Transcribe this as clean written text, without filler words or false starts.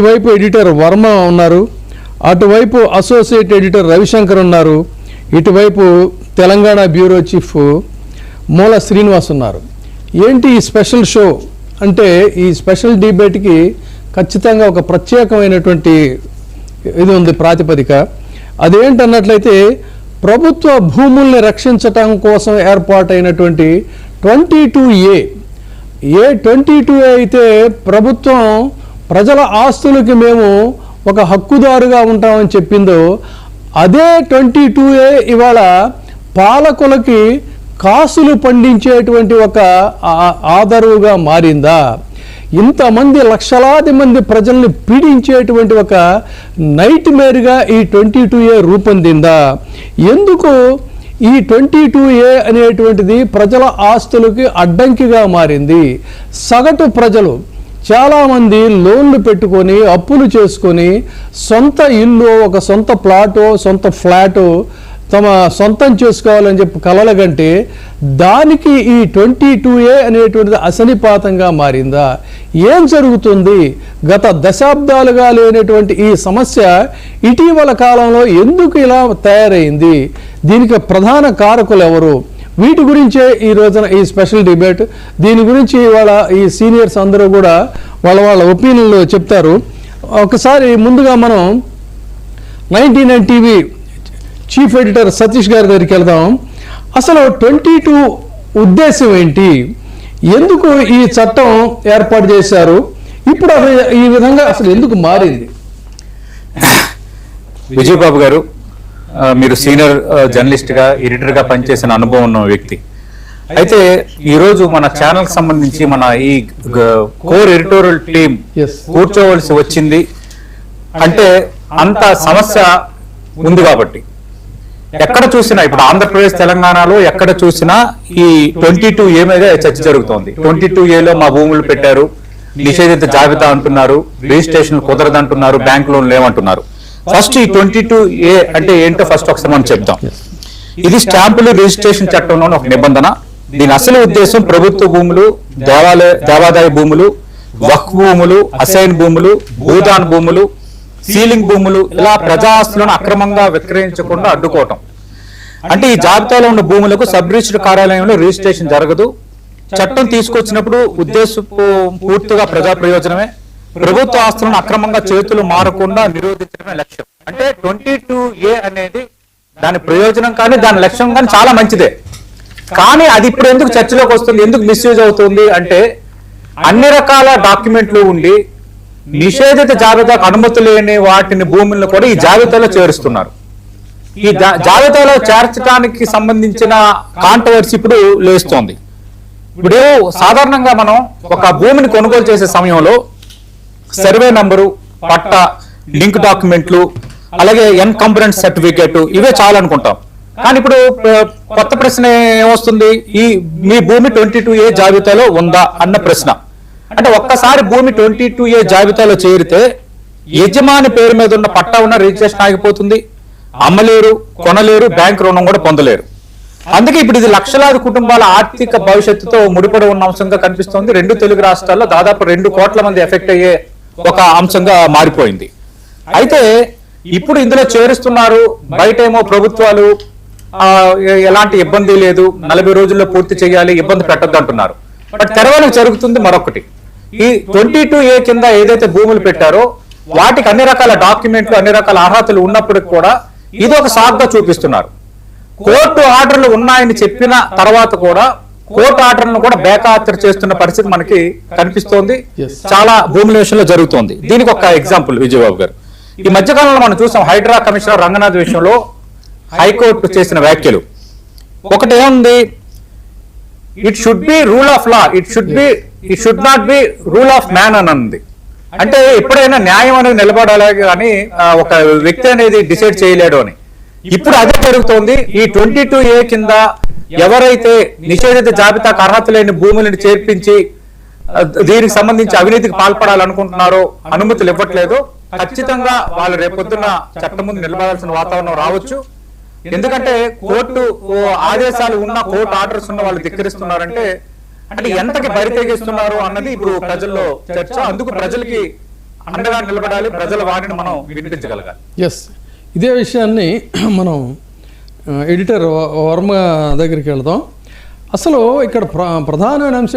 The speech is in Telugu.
వైపు ఎడిటర్ వర్మ ఉన్నారు, అటువైపు అసోసియేట్ ఎడిటర్ రవిశంకర్ ఉన్నారు, ఇటువైపు తెలంగాణ బ్యూరో చీఫ్ మూల శ్రీనివాస్ ఉన్నారు. ఏంటి ఈ స్పెషల్ షో అంటే, ఈ స్పెషల్ డిబేట్కి ఖచ్చితంగా ఒక ప్రత్యేకమైనటువంటి ఇది ఉంది ప్రాతిపదిక. అదేంటన్నట్లయితే ప్రభుత్వ భూముల్ని రక్షించటం కోసం ఏర్పాటైనటువంటి 22A. 22A అయితే ప్రభుత్వం ప్రజల ఆస్తులకి మేము ఒక హక్కుదారుగా ఉంటామని చెప్పిందో, అదే 22A ఇవాళ పాలకులకి కాసులు పండించేటువంటి ఒక ఆదరువుగా మారిందా? ఇంతమంది లక్షలాది మంది ప్రజల్ని పీడించేటువంటి ఒక నైట్ మేర్గా ఈ 22A రూపొందిందా? ఎందుకు ఈ 22A అనేటువంటిది ప్రజల ఆస్తులకి అడ్డంకిగా మారింది? సగటు ప్రజలు చాలామంది లోన్లు పెట్టుకొని అప్పులు చేసుకొని సొంత ఇల్లు, ఒక సొంత ప్లాటో సొంత ఫ్లాటో తమ సొంతం చేసుకోవాలని చెప్పి కలలగంటే దానికి ఈ 22A అనేటువంటిది అసనిపాతంగా మారిందా? ఏం జరుగుతుంది? గత దశాబ్దాలుగా లేనటువంటి ఈ సమస్య ఇటీవల కాలంలో ఎందుకు ఇలా తయారైంది? దీనికి ప్రధాన కారకులు ఎవరు? వీటి గురించే ఈ రోజున ఈ స్పెషల్ డిబేట్. దీని గురించి ఇవాళ ఈ సీనియర్స్ అందరూ కూడా వాళ్ళ ఒపీనియన్లు చెప్తారు. ఒకసారి ముందుగా మనం 99 టీవీ చీఫ్ ఎడిటర్ సతీష్ గారి దగ్గరికి వెళ్దాం. అసలు 22 ఉద్దేశం ఏంటి? ఎందుకు ఈ చట్టం ఏర్పాటు చేశారు? ఇప్పుడు అది ఈ విధంగా అసలు ఎందుకు మారింది? విజయబాబు గారు, మీరు సీనియర్ జర్నలిస్ట్ గా, ఎడిటర్ గా పనిచేసిన అనుభవం ఉన్న వ్యక్తి. అయితే ఈరోజు మన ఛానల్ కి సంబంధించి మన ఈ కోర్ ఎడిటోరియల్ టీం కూర్చోవలసి వచ్చింది అంటే అంత సమస్య ఉంది కాబట్టి. ఎక్కడ చూసినా ఇప్పుడు ఆంధ్రప్రదేశ్ తెలంగాణలో ఎక్కడ చూసినా ఈ 22A మీద చర్చ జరుగుతోంది. 22Aలో మా భూములు పెట్టారు, నిషేధిత జాబితా అంటున్నారు, రిజిస్ట్రేషన్ కుదరదంటున్నారు, బ్యాంక్ లోన్ లేవంటున్నారు. ఫస్ట్ ఈ 22A అంటే ఏంటో ఫస్ట్ ఒకసారి మనం చెప్తాం. ఇది స్టాంపులు రిజిస్ట్రేషన్ చట్టంలోని ఒక నిబంధన. దీని అసలు ఉద్దేశం ప్రభుత్వ భూములు, దేవాదాయ భూములు, వక్ఫ్ భూములు, అసైన్ భూములు, భూదాన్ భూములు, సీలింగ్ భూములు, ఇలా ప్రజా ఆస్తులను అక్రమంగా విక్రయించకుండా అడ్డుకోవటం. అంటే ఈ జాబితాలో ఉన్న భూములకు సబ్ రిజిస్టర్ కార్యాలయంలో రిజిస్ట్రేషన్ జరగదు. చట్టం తీసుకొచ్చినప్పుడు ఉద్దేశం పూర్తిగా ప్రజా ప్రయోజనమే. ప్రభుత్వ ఆస్తులను అక్రమంగా చేతులు మారకుండా నిరోధించడమే లక్ష్యం. అంటే 22A అనేది దాని ప్రయోజనం కానీ దాని లక్ష్యం కానీ చాలా మంచిదే. కానీ అది ఇప్పుడు ఎందుకు చర్చలోకి వస్తుంది, ఎందుకు మిస్యూజ్ అవుతుంది అంటే, అన్ని రకాల డాక్యుమెంట్లు ఉండి నిషేధిత జాబితాకు అనుమతి లేని వాటిని భూములను కూడా ఈ జాబితాలో చేరుస్తున్నారు. ఈ జాబితాలో చేర్చడానికి సంబంధించిన కాంట్రవర్సీ ఇప్పుడు లేస్తోంది. ఇప్పుడు సాధారణంగా మనం ఒక భూమిని కొనుగోలు చేసే సమయంలో సర్వే నంబరు, పట్టా, లింక్ డాక్యుమెంట్లు, అలాగే ఎన్కంబరెన్స్ సర్టిఫికేట్ ఇవే చాలనుకుంటాం. కానీ ఇప్పుడు కొత్త ప్రశ్న ఏమొస్తుంది, మీ భూమి 22A జాబితాలో ఉందా అన్న ప్రశ్న. అంటే ఒక్కసారి భూమి 22A జాబితాలో చేరితే యజమాని పేరు మీద ఉన్న పట్టా ఉన్న రిజిస్ట్రేషన్ ఆగిపోతుంది, అమ్మలేరు, కొనలేరు, బ్యాంక్ రుణం కూడా పొందలేరు. అందుకే ఇప్పుడు ఇది లక్షలాది కుటుంబాల ఆర్థిక భవిష్యత్తుతో ముడిపడి ఉన్న అంశంగా కనిపిస్తోంది. 2 తెలుగు రాష్ట్రాల్లో దాదాపు 2 కోట్ల మంది ఎఫెక్ట్ అయ్యే ఒక అంశంగా మారిపోయింది. అయితే ఇప్పుడు ఇందులో చేరుస్తున్నారు. బయటేమో ప్రభుత్వాలు ఎలాంటి ఇబ్బంది లేదు, 40 రోజుల్లో పూర్తి చేయాలి, ఇబ్బంది పెట్టద్దు అంటున్నారు. బట్ తెరవడం జరుగుతుంది మరొకటి. ఈ 22A కింద ఏదైతే భూములు పెట్టారో వాటికి అన్ని రకాల డాక్యుమెంట్లు, అన్ని రకాల అర్హతలు ఉన్నప్పటికి కూడా ఇది ఒక సాగ్గా చూపిస్తున్నారు. కోర్టు ఆర్డర్లు ఉన్నాయని చెప్పిన తర్వాత కూడా కోర్టు ఆర్డర్లను కూడా బేఖాతరు చేస్తున్న పరిస్థితి మనకి కనిపిస్తోంది. చాలా భూముల విషయంలో జరుగుతోంది. దీనికి ఒక ఎగ్జాంపుల్ విజయబాబు గారు, ఈ మధ్యకాలంలో మనం చూసాం హైడ్రా కమిషనర్ రంగనాథ్ విషయంలో హైకోర్టు చేసిన వ్యాఖ్యలు. ఒకటి ఏముంది, it should be rule of law, it should not be rule of man అని ఉంది. అంటే ఎప్పుడైనా న్యాయం అనేది నిలబడాలి కానీ ఒక వ్యక్తి అనేది డిసైడ్ చేయలేడు అని. ఇప్పుడు అదే జరుగుతోంది. ఈ 22A కింద ఎవరైతే నిషేధిత జాబితాకు అర్హత లేని భూములను చేర్పించి దీనికి సంబంధించి అవినీతికి పాల్పడాలనుకుంటున్నారో అనుమతులు ఇవ్వట్లేదు. ఖచ్చితంగా వాళ్ళు రేపొద్దున చట్టం ముందు నిలబడాల్సిన వాతావరణం రావచ్చు. ఎందుకంటే కోర్టు ఆదేశాలు ఉన్న, కోర్టు ఆర్డర్స్ ఉన్న వాళ్ళు ధిక్కరిస్తున్నారంటే అంటే ఎంతకి బరి తెగిస్తున్నారు అన్నది ఇప్పుడు ప్రజల్లో చర్చ. అందుకు ప్రజలకి అండగా నిలబడాలి, ప్రజల వాటిని మనం వినిపించగలగాలి. ఎస్, ఇదే విషయాన్ని మనం ఎడిటర్ వర్మ దగ్గరికి వెళ్దాం. అసలు ఇక్కడ ప్రధానమైన అంశం